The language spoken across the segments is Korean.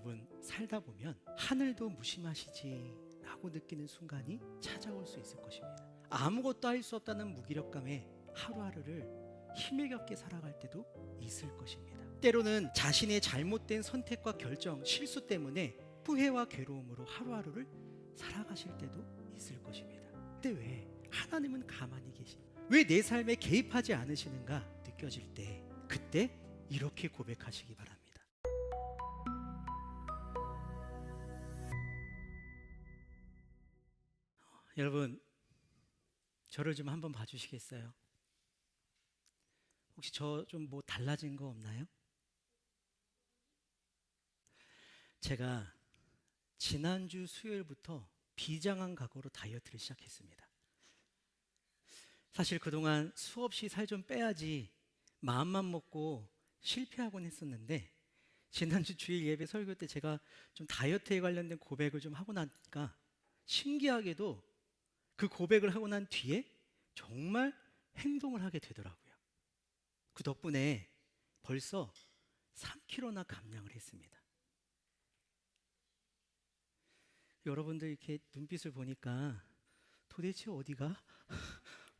여러분 살다 보면 하늘도 무심하시지 라고 느끼는 순간이 찾아올 수 있을 것입니다. 아무것도 할 수 없다는 무기력감에 하루하루를 힘에 겹게 살아갈 때도 있을 것입니다. 때로는 자신의 잘못된 선택과 결정, 실수 때문에 후회와 괴로움으로 하루하루를 살아가실 때도 있을 것입니다. 그때 왜 하나님은 가만히 왜 내 삶에 개입하지 않으시는가 느껴질 때 그때 이렇게 고백하시기 바랍니다. 여러분, 저를 좀 한번 봐주시겠어요? 혹시 저 좀 뭐 달라진 거 없나요? 제가 지난주 수요일부터 비장한 각오로 다이어트를 시작했습니다. 사실 그동안 수없이 살 좀 빼야지 마음만 먹고 실패하곤 했었는데 지난주 주일 예배 설교 때 제가 좀 다이어트에 관련된 고백을 좀 하고 나니까 신기하게도 그 고백을 하고 난 뒤에 정말 행동을 하게 되더라고요. 그 덕분에 벌써 3kg나 감량을 했습니다. 여러분들 이렇게 눈빛을 보니까 도대체 어디가?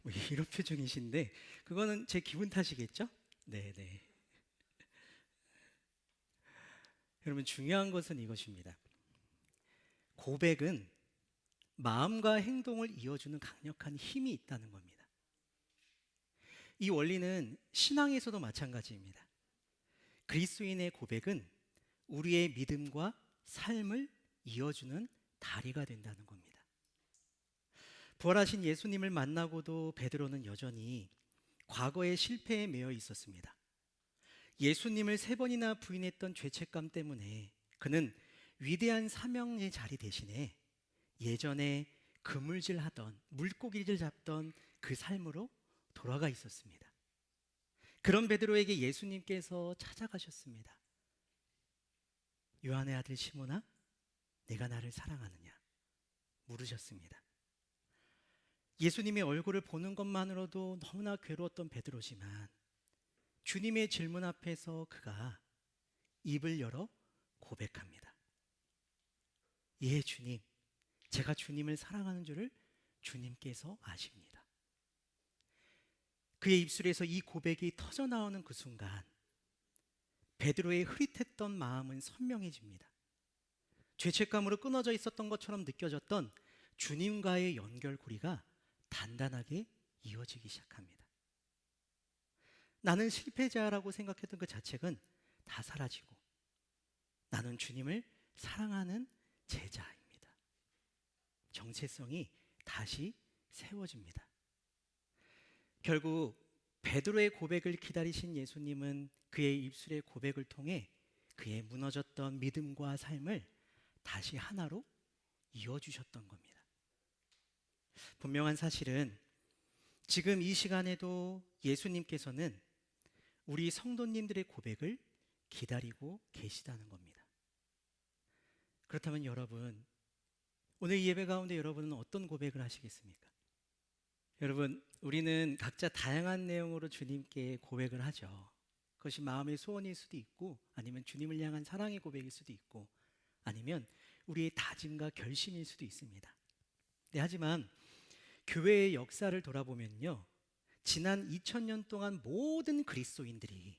뭐 이런 표정이신데 그거는 제 기분 탓이겠죠? 네네. 여러분 중요한 것은 이것입니다. 고백은 마음과 행동을 이어주는 강력한 힘이 있다는 겁니다. 이 원리는 신앙에서도 마찬가지입니다. 그리스도인의 고백은 우리의 믿음과 삶을 이어주는 다리가 된다는 겁니다. 부활하신 예수님을 만나고도 베드로는 여전히 과거의 실패에 매여 있었습니다. 예수님을 3번이나 부인했던 죄책감 때문에 그는 위대한 사명의 자리 대신에 예전에 그물질하던 물고기를 잡던 그 삶으로 돌아가 있었습니다. 그런 베드로에게 예수님께서 찾아가셨습니다. 요한의 아들 시몬아, 내가 나를 사랑하느냐? 물으셨습니다. 예수님의 얼굴을 보는 것만으로도 너무나 괴로웠던 베드로지만 주님의 질문 앞에서 그가 입을 열어 고백합니다. 예, 주님, 제가 주님을 사랑하는 줄을 주님께서 아십니다. 그의 입술에서 이 고백이 터져나오는 그 순간 베드로의 흐릿했던 마음은 선명해집니다. 죄책감으로 끊어져 있었던 것처럼 느껴졌던 주님과의 연결고리가 단단하게 이어지기 시작합니다. 나는 실패자라고 생각했던 그 자책은 다 사라지고 나는 주님을 사랑하는 제자입니다. 정체성이 다시 세워집니다. 결국 베드로의 고백을 기다리신 예수님은 그의 입술의 고백을 통해 그의 무너졌던 믿음과 삶을 다시 하나로 이어주셨던 겁니다. 분명한 사실은 지금 이 시간에도 예수님께서는 우리 성도님들의 고백을 기다리고 계시다는 겁니다. 그렇다면 여러분, 오늘 이 예배 가운데 여러분은 어떤 고백을 하시겠습니까? 여러분, 우리는 각자 다양한 내용으로 주님께 고백을 하죠. 그것이 마음의 소원일 수도 있고 아니면 주님을 향한 사랑의 고백일 수도 있고 아니면 우리의 다짐과 결심일 수도 있습니다. 네, 하지만 교회의 역사를 돌아보면요, 지난 2000년 동안 모든 그리스도인들이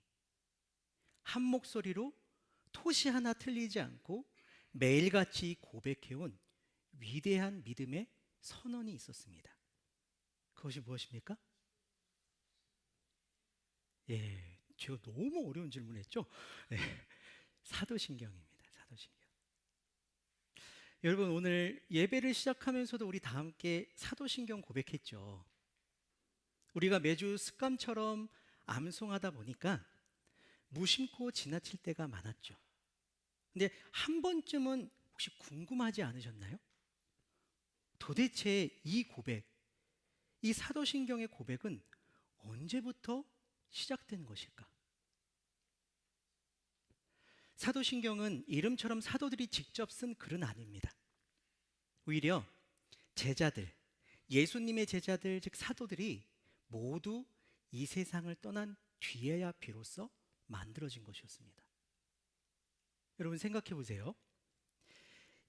한 목소리로 토시 하나 틀리지 않고 매일같이 고백해온 위대한 믿음의 선언이 있었습니다. 그것이 무엇입니까? 예, 제가 너무 어려운 질문했죠? 네, 사도신경입니다. 사도신경. 여러분, 오늘 예배를 시작하면서도 우리 다 함께 사도신경 고백했죠. 우리가 매주 습관처럼 암송하다 보니까 무심코 지나칠 때가 많았죠. 근데 한 번쯤은 혹시 궁금하지 않으셨나요? 도대체 이 고백, 이 사도신경의 고백은 언제부터 시작된 것일까? 사도신경은 이름처럼 사도들이 직접 쓴 글은 아닙니다. 오히려 제자들, 예수님의 제자들 즉 사도들이 모두 이 세상을 떠난 뒤에야 비로소 만들어진 것이었습니다. 여러분 생각해 보세요.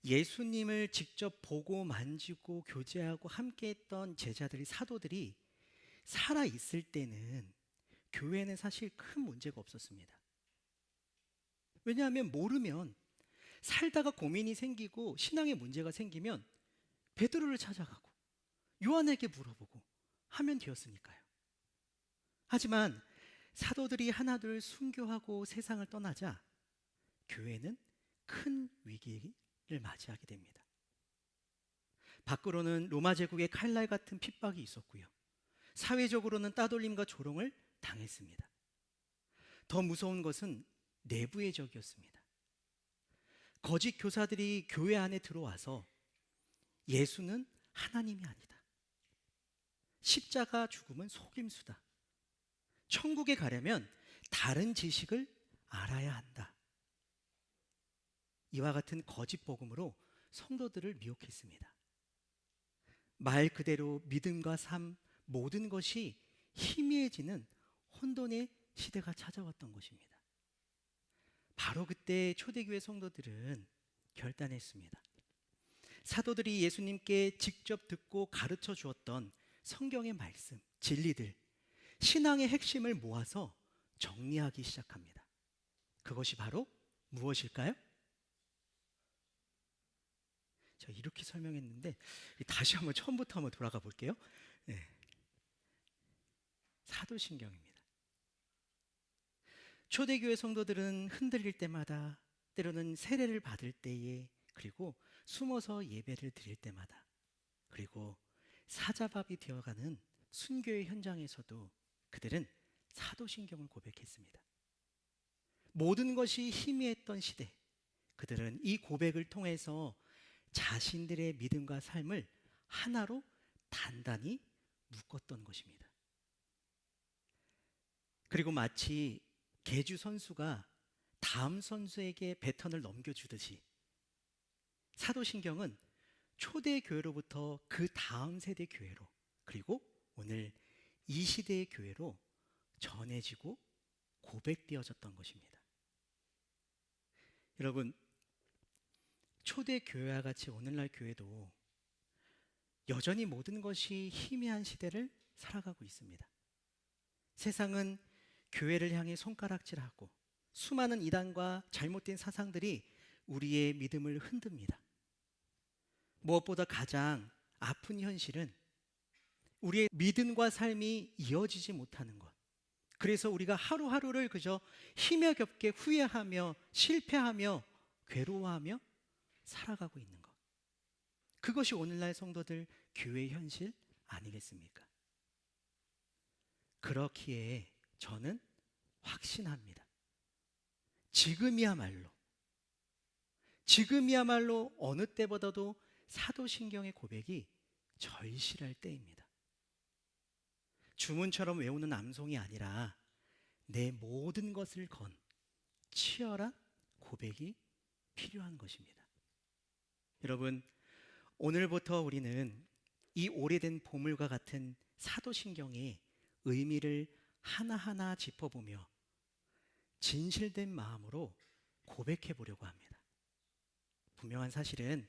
예수님을 직접 보고 만지고 교제하고 함께했던 제자들이 사도들이 살아 있을 때는 교회는 사실 큰 문제가 없었습니다. 왜냐하면 모르면 살다가 고민이 생기고 신앙에 문제가 생기면 베드로를 찾아가고 요한에게 물어보고 하면 되었으니까요. 하지만 사도들이 하나둘 순교하고 세상을 떠나자 교회는 큰 위기를 맞이하게 됩니다. 밖으로는 로마 제국의 칼날 같은 핍박이 있었고요. 사회적으로는 따돌림과 조롱을 당했습니다. 더 무서운 것은 내부의 적이었습니다. 거짓 교사들이 교회 안에 들어와서 예수는 하나님이 아니다. 십자가 죽음은 속임수다. 천국에 가려면 다른 지식을 알아야 한다. 이와 같은 거짓 복음으로 성도들을 미혹했습니다. 말 그대로 믿음과 삶 모든 것이 희미해지는 혼돈의 시대가 찾아왔던 것입니다. 바로 그때 초대교회 성도들은 결단했습니다. 사도들이 예수님께 직접 듣고 가르쳐 주었던 성경의 말씀, 진리들, 신앙의 핵심을 모아서 정리하기 시작합니다. 그것이 바로 무엇일까요? 제가 이렇게 설명했는데 다시 한번 처음부터 한번 돌아가 볼게요. 네. 사도신경입니다. 초대교회 성도들은 흔들릴 때마다, 때로는 세례를 받을 때에, 그리고 숨어서 예배를 드릴 때마다, 그리고 사자밥이 되어가는 순교의 현장에서도 그들은 사도신경을 고백했습니다. 모든 것이 희미했던 시대, 그들은 이 고백을 통해서 자신들의 믿음과 삶을 하나로 단단히 묶었던 것입니다. 그리고 마치 계주 선수가 다음 선수에게 배턴을 넘겨주듯이 사도신경은 초대 교회로부터 그 다음 세대 교회로, 그리고 오늘 이 시대의 교회로 전해지고 고백되어졌던 것입니다. 여러분, 초대 교회와 같이 오늘날 교회도 여전히 모든 것이 희미한 시대를 살아가고 있습니다. 세상은 교회를 향해 손가락질하고 수많은 이단과 잘못된 사상들이 우리의 믿음을 흔듭니다. 무엇보다 가장 아픈 현실은 우리의 믿음과 삶이 이어지지 못하는 것. 그래서 우리가 하루하루를 그저 힘에 겹게 후회하며 실패하며 괴로워하며 살아가고 있는 것. 그것이 오늘날 성도들 교회의 현실 아니겠습니까? 그렇기에 저는 확신합니다. 지금이야말로 어느 때보다도 사도신경의 고백이 절실할 때입니다. 주문처럼 외우는 암송이 아니라 내 모든 것을 건 치열한 고백이 필요한 것입니다. 여러분, 오늘부터 우리는 이 오래된 보물과 같은 사도신경의 의미를 하나하나 짚어보며 진실된 마음으로 고백해 보려고 합니다. 분명한 사실은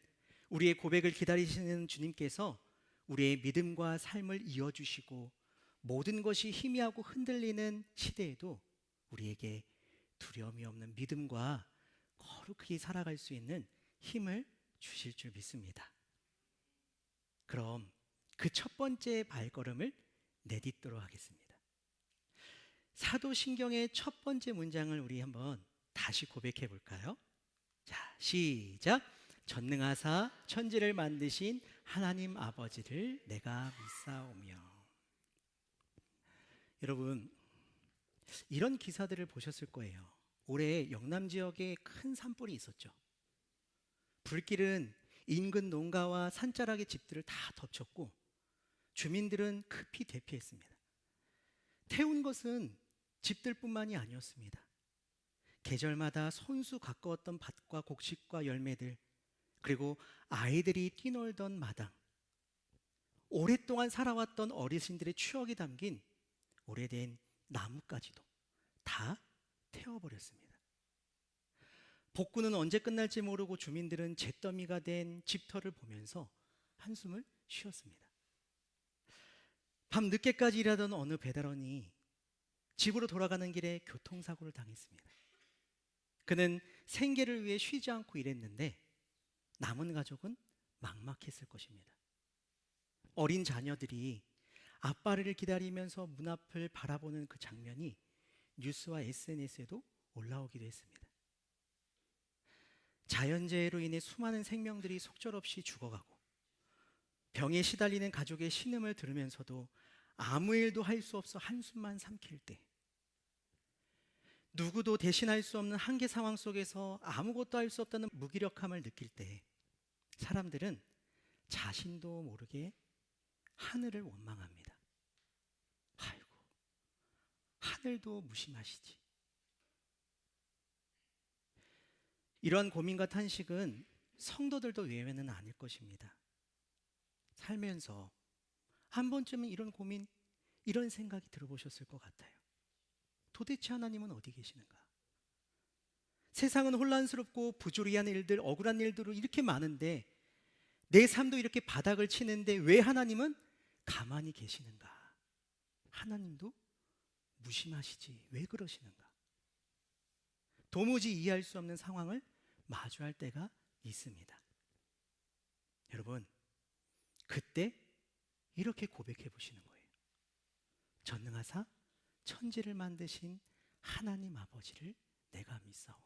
우리의 고백을 기다리시는 주님께서 우리의 믿음과 삶을 이어주시고 모든 것이 희미하고 흔들리는 시대에도 우리에게 두려움이 없는 믿음과 거룩하게 살아갈 수 있는 힘을 주실 줄 믿습니다. 그럼 그 첫 번째 발걸음을 내딛도록 하겠습니다. 사도신경의 첫 번째 문장을 우리 한번 다시 고백해 볼까요? 자, 시작. 전능하사 천지를 만드신 하나님 아버지를 내가 믿사오며. 여러분, 이런 기사들을 보셨을 거예요. 올해 영남 지역에 큰 산불이 있었죠. 불길은 인근 농가와 산자락의 집들을 다 덮쳤고 주민들은 급히 대피했습니다. 태운 것은 집들뿐만이 아니었습니다. 계절마다 손수 가까웠던 밭과 곡식과 열매들, 그리고 아이들이 뛰놀던 마당, 오랫동안 살아왔던 어르신들의 추억이 담긴 오래된 나무까지도 다 태워버렸습니다. 복구는 언제 끝날지 모르고 주민들은 잿더미가 된 집터를 보면서 한숨을 쉬었습니다. 밤 늦게까지 일하던 어느 배달원이 집으로 돌아가는 길에 교통사고를 당했습니다. 그는 생계를 위해 쉬지 않고 일했는데 남은 가족은 막막했을 것입니다. 어린 자녀들이 아빠를 기다리면서 문 앞을 바라보는 그 장면이 뉴스와 SNS에도 올라오기도 했습니다. 자연재해로 인해 수많은 생명들이 속절없이 죽어가고 병에 시달리는 가족의 신음을 들으면서도 아무 일도 할 수 없어 한숨만 삼킬 때, 누구도 대신할 수 없는 한계 상황 속에서 아무것도 할 수 없다는 무기력함을 느낄 때 사람들은 자신도 모르게 하늘을 원망합니다. 아이고, 하늘도 무심하시지. 이러한 고민과 탄식은 성도들도 예외는 아닐 것입니다. 살면서 한 번쯤은 이런 고민, 이런 생각이 들어보셨을 것 같아요. 도대체 하나님은 어디 계시는가? 세상은 혼란스럽고 부조리한 일들, 억울한 일들로 이렇게 많은데 내 삶도 이렇게 바닥을 치는데 왜 하나님은 가만히 계시는가? 하나님도 무심하시지 왜 그러시는가? 도무지 이해할 수 없는 상황을 마주할 때가 있습니다. 여러분, 그때 이렇게 고백해 보시는 거예요. 전능하사 천지를 만드신 하나님 아버지를 내가 믿사오며,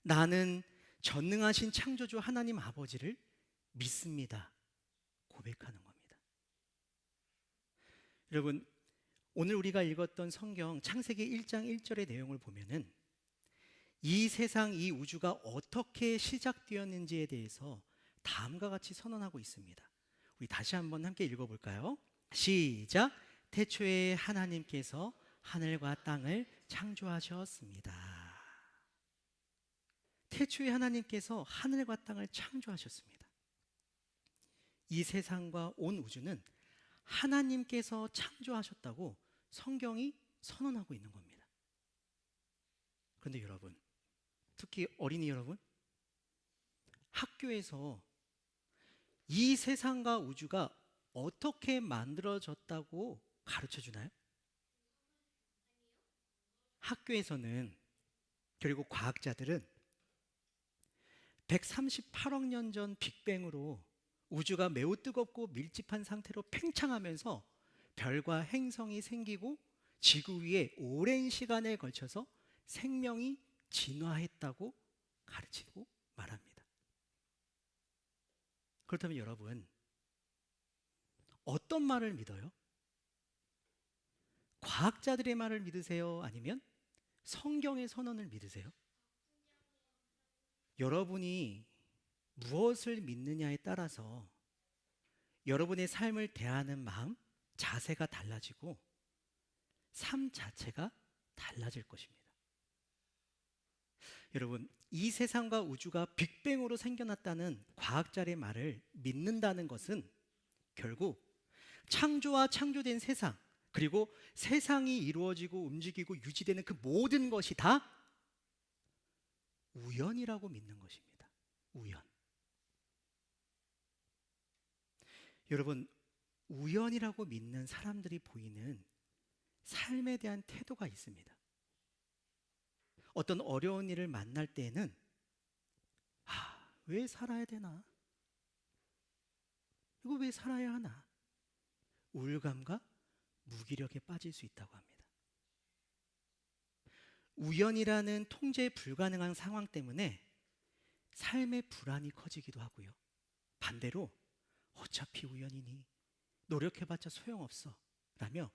나는 전능하신 창조주 하나님 아버지를 믿습니다. 고백하는 겁니다. 여러분, 오늘 우리가 읽었던 성경 창세기 1장 1절의 내용을 보면은 이 세상, 이 우주가 어떻게 시작되었는지에 대해서 다음과 같이 선언하고 있습니다. 우리 다시 한번 함께 읽어볼까요? 시작. 태초에 하나님께서 하늘과 땅을 창조하셨습니다. 태초에 하나님께서 하늘과 땅을 창조하셨습니다. 이 세상과 온 우주는 하나님께서 창조하셨다고 성경이 선언하고 있는 겁니다. 그런데 여러분, 특히 어린이 여러분, 학교에서 이 세상과 우주가 어떻게 만들어졌다고 가르쳐 주나요? 학교에서는, 그리고 과학자들은 138억 년 전 빅뱅으로 우주가 매우 뜨겁고 밀집한 상태로 팽창하면서 별과 행성이 생기고 지구 위에 오랜 시간에 걸쳐서 생명이 진화했다고 가르치고 말합니다. 그렇다면 여러분, 어떤 말을 믿어요? 과학자들의 말을 믿으세요? 아니면 성경의 선언을 믿으세요? 여러분이 무엇을 믿느냐에 따라서 여러분의 삶을 대하는 마음, 자세가 달라지고 삶 자체가 달라질 것입니다. 여러분, 이 세상과 우주가 빅뱅으로 생겨났다는 과학자의 말을 믿는다는 것은 결국 창조와 창조된 세상, 그리고 세상이 이루어지고 움직이고 유지되는 그 모든 것이 다 우연이라고 믿는 것입니다. 우연. 여러분, 우연이라고 믿는 사람들이 보이는 삶에 대한 태도가 있습니다. 어떤 어려운 일을 만날 때에는 왜 살아야 되나? 이거 왜 살아야 하나? 우울감과 무기력에 빠질 수 있다고 합니다. 우연이라는 통제 불가능한 상황 때문에 삶의 불안이 커지기도 하고요. 반대로 어차피 우연이니 노력해봤자 소용없어 라며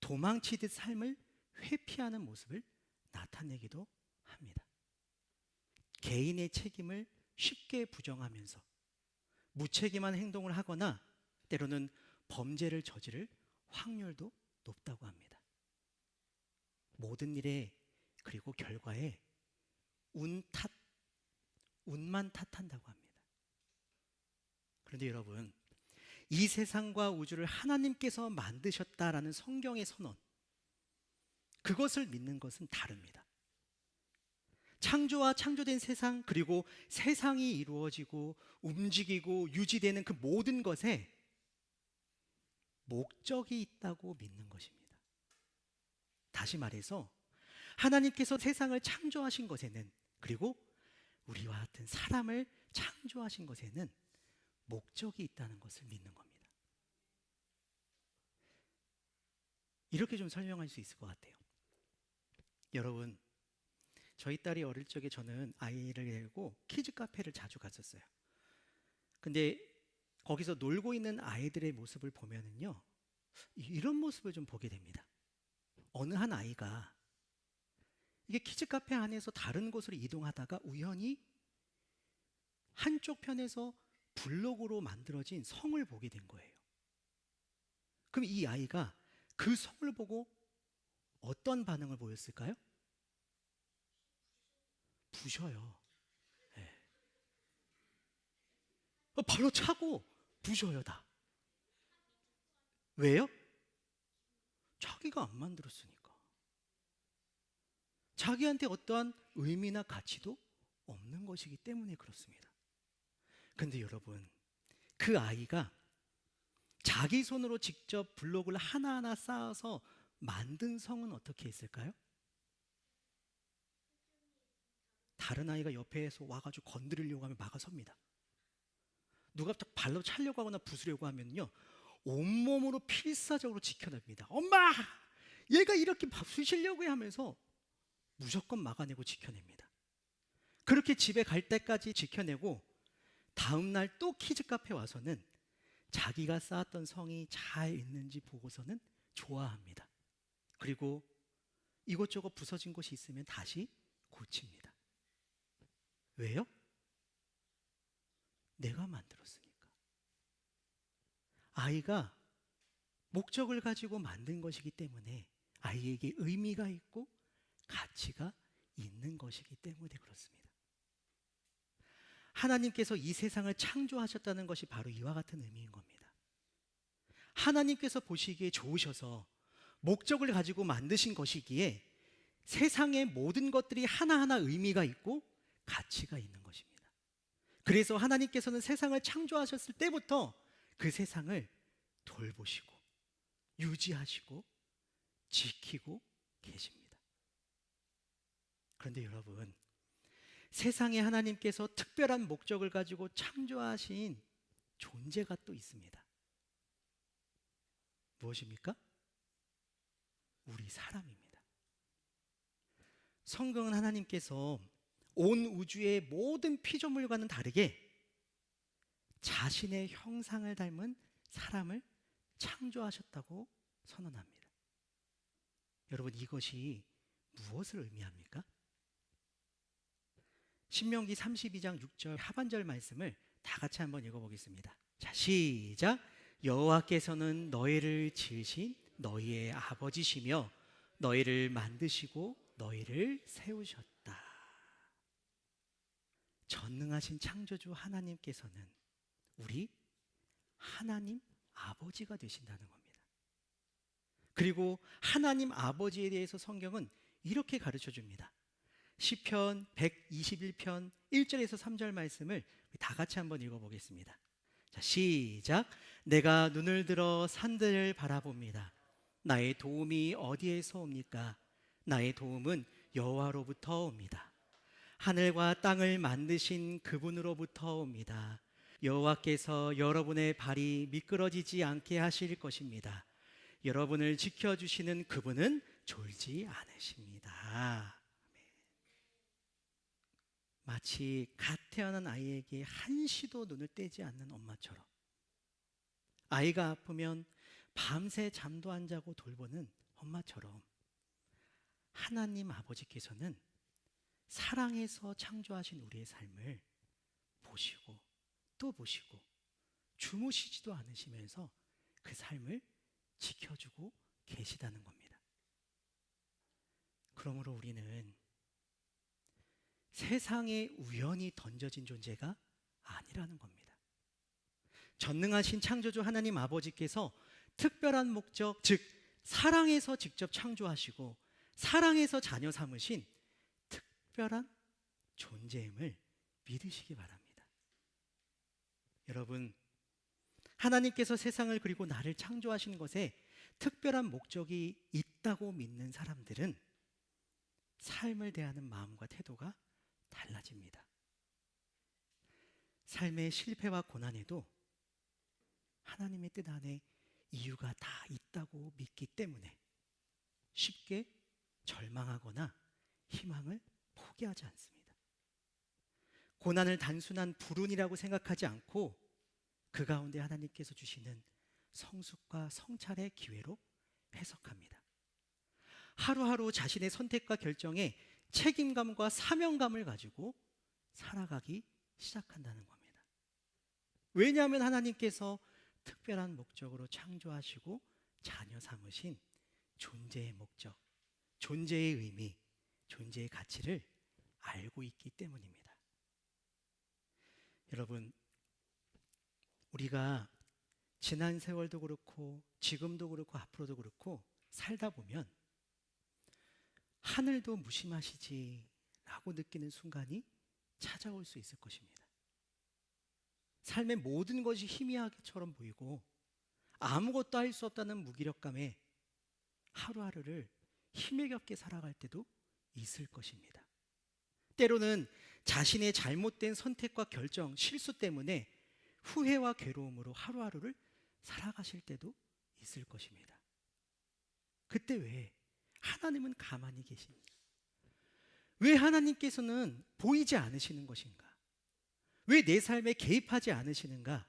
도망치듯 삶을 회피하는 모습을 나타내기도 합니다. 개인의 책임을 쉽게 부정하면서 무책임한 행동을 하거나 때로는 범죄를 저지를 확률도 높다고 합니다. 모든 일에, 그리고 결과에 운만 탓한다고 합니다. 그런데 여러분, 이 세상과 우주를 하나님께서 만드셨다라는 성경의 선언, 그것을 믿는 것은 다릅니다. 창조와 창조된 세상, 그리고 세상이 이루어지고 움직이고 유지되는 그 모든 것에 목적이 있다고 믿는 것입니다. 다시 말해서 하나님께서 세상을 창조하신 것에는, 그리고 우리와 같은 사람을 창조하신 것에는 목적이 있다는 것을 믿는 겁니다. 이렇게 좀 설명할 수 있을 것 같아요. 여러분, 저희 딸이 어릴 적에 저는 아이를 데리고 키즈 카페를 자주 갔었어요. 근데 거기서 놀고 있는 아이들의 모습을 보면은요, 이런 모습을 좀 보게 됩니다. 어느 한 아이가 이게 키즈 카페 안에서 다른 곳으로 이동하다가 우연히 한쪽 편에서 블록으로 만들어진 성을 보게 된 거예요. 그럼 이 아이가 그 성을 보고 어떤 반응을 보였을까요? 부셔요. 네. 발로 차고 부셔요, 다. 왜요? 자기가 안 만들었으니까. 자기한테 어떠한 의미나 가치도 없는 것이기 때문에 그렇습니다. 근데 여러분, 그 아이가 자기 손으로 직접 블록을 하나하나 쌓아서 만든 성은 어떻게 했을까요? 다른 아이가 옆에서 와가지고 건드리려고 하면 막아섭니다. 누가 딱 발로 차려고 하거나 부수려고 하면요, 온몸으로 필사적으로 지켜냅니다. 엄마! 얘가 이렇게 부시려고 하면서 무조건 막아내고 지켜냅니다. 그렇게 집에 갈 때까지 지켜내고 다음날 또 키즈 카페 와서는 자기가 쌓았던 성이 잘 있는지 보고서는 좋아합니다. 그리고 이것저것 부서진 곳이 있으면 다시 고칩니다. 왜요? 내가 만들었으니까. 아이가 목적을 가지고 만든 것이기 때문에 아이에게 의미가 있고 가치가 있는 것이기 때문에 그렇습니다. 하나님께서 이 세상을 창조하셨다는 것이 바로 이와 같은 의미인 겁니다. 하나님께서 보시기에 좋으셔서 목적을 가지고 만드신 것이기에 세상의 모든 것들이 하나하나 의미가 있고 가치가 있는 것입니다. 그래서 하나님께서는 세상을 창조하셨을 때부터 그 세상을 돌보시고 유지하시고 지키고 계십니다. 그런데 여러분, 세상에 하나님께서 특별한 목적을 가지고 창조하신 존재가 또 있습니다. 무엇입니까? 우리 사람입니다. 성경은 하나님께서 온 우주의 모든 피조물과는 다르게 자신의 형상을 닮은 사람을 창조하셨다고 선언합니다. 여러분, 이것이 무엇을 의미합니까? 신명기 32장 6절 하반절 말씀을 다 같이 한번 읽어보겠습니다. 자, 시작. 여호와께서는 너희를 지으신 너희의 아버지시며 너희를 만드시고 너희를 세우셨다. 전능하신 창조주 하나님께서는 우리 하나님 아버지가 되신다는 겁니다. 그리고 하나님 아버지에 대해서 성경은 이렇게 가르쳐 줍니다. 시편 121편 1절에서 3절 말씀을 다 같이 한번 읽어보겠습니다. 자, 시작. 내가 눈을 들어 산들을 바라봅니다. 나의 도움이 어디에서 옵니까? 나의 도움은 여호와로부터 옵니다. 하늘과 땅을 만드신 그분으로부터 옵니다. 여호와께서 여러분의 발이 미끄러지지 않게 하실 것입니다. 여러분을 지켜주시는 그분은 졸지 않으십니다. 마치 갓 태어난 아이에게 한시도 눈을 떼지 않는 엄마처럼, 아이가 아프면 밤새 잠도 안 자고 돌보는 엄마처럼, 하나님 아버지께서는 사랑해서 창조하신 우리의 삶을 보시고 또 보시고 주무시지도 않으시면서 그 삶을 지켜주고 계시다는 겁니다. 그러므로 우리는 세상에 우연히 던져진 존재가 아니라는 겁니다. 전능하신 창조주 하나님 아버지께서 특별한 목적, 즉 사랑해서 직접 창조하시고 사랑해서 자녀 삼으신 특별한 존재임을 믿으시기 바랍니다. 여러분, 하나님께서 세상을 그리고 나를 창조하신 것에 특별한 목적이 있다고 믿는 사람들은 삶을 대하는 마음과 태도가 달라집니다. 삶의 실패와 고난에도 하나님의 뜻 안에 이유가 다 있다고 믿기 때문에 쉽게 절망하거나 희망을 포기하지 않습니다. 고난을 단순한 불운이라고 생각하지 않고 그 가운데 하나님께서 주시는 성숙과 성찰의 기회로 해석합니다. 하루하루 자신의 선택과 결정에 책임감과 사명감을 가지고 살아가기 시작한다는 겁니다. 왜냐하면 하나님께서 특별한 목적으로 창조하시고 자녀 삼으신 존재의 목적, 존재의 의미, 존재의 가치를 알고 있기 때문입니다. 여러분, 우리가 지난 세월도 그렇고 지금도 그렇고 앞으로도 그렇고 살다 보면 하늘도 무심하시지 라고 느끼는 순간이 찾아올 수 있을 것입니다. 삶의 모든 것이 희미하게처럼 보이고 아무것도 할 수 없다는 무기력감에 하루하루를 힘겹게 살아갈 때도 있을 것입니다. 때로는 자신의 잘못된 선택과 결정, 실수 때문에 후회와 괴로움으로 하루하루를 살아가실 때도 있을 것입니다. 그때 왜 하나님은 가만히 계십니까? 왜 하나님께서는 보이지 않으시는 것인가? 왜 내 삶에 개입하지 않으시는가?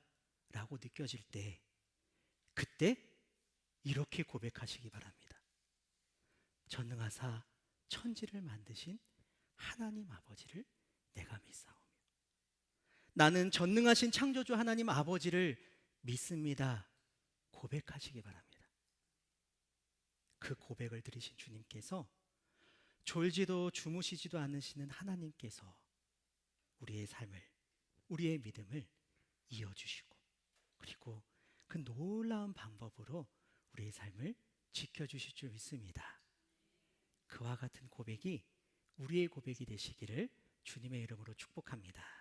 라고 느껴질 때 그때 이렇게 고백하시기 바랍니다. 전능하사 천지를 만드신 하나님 아버지를 내가 믿사오며 나는 전능하신 창조주 하나님 아버지를 믿습니다. 고백하시기 바랍니다. 그 고백을 들으신 주님께서 졸지도 주무시지도 않으시는 하나님께서 우리의 삶을, 우리의 믿음을 이어주시고 그리고 그 놀라운 방법으로 우리의 삶을 지켜주실 줄 믿습니다. 그와 같은 고백이 우리의 고백이 되시기를 주님의 이름으로 축복합니다.